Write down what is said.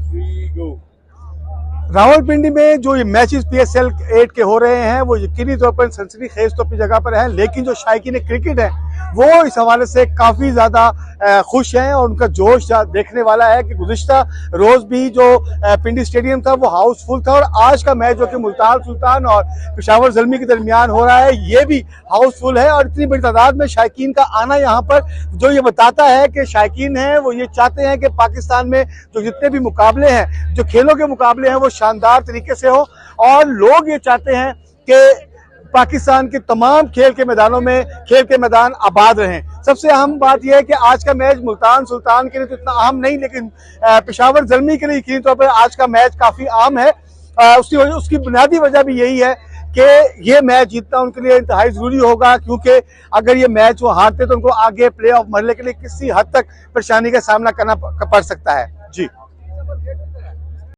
3 गो। रावलपिंडी में जो ये मैचेस PSL 8 के हो रहे हैं वो यकीनी तौर पर सनसनीखेज तो अपनी जगह पर है, लेकिन जो शायकीन क्रिकेट है वो इस हवाले से काफ़ी ज़्यादा खुश हैं और उनका जोश देखने वाला है कि गुज़िश्ता रोज़ भी जो पिंडी स्टेडियम था वो हाउसफुल था और आज का मैच जो कि मुल्तान सुल्तान और पेशावर ज़ल्मी के दरमियान हो रहा है ये भी हाउसफुल है। और इतनी बड़ी तादाद में शायकीन का आना यहाँ पर जो ये बताता है कि शायकीन हैं वो ये चाहते हैं कि पाकिस्तान में जो जितने भी मुकाबले हैं, जो खेलों के मुकाबले हैं, वो शानदार तरीके से हो और लोग ये चाहते हैं कि पाकिस्तान के तमाम खेल के मैदानों में खेल के मैदान आबाद रहें। सबसे अहम बात यह है कि आज का मैच मुल्तान सुल्तान के लिए तो इतना अहम नहीं, लेकिन पेशावर ज़ल्मी के लिए यकीनी तौर पर आज का मैच काफ़ी अहम है। उसकी बुनियादी वजह भी यही है कि ये मैच जीतना उनके लिए इंतहाई ज़रूरी होगा, क्योंकि अगर ये मैच वो हारते तो उनको आगे प्ले ऑफ मरने के लिए किसी हद तक परेशानी का सामना करना पड़ सकता है। जी।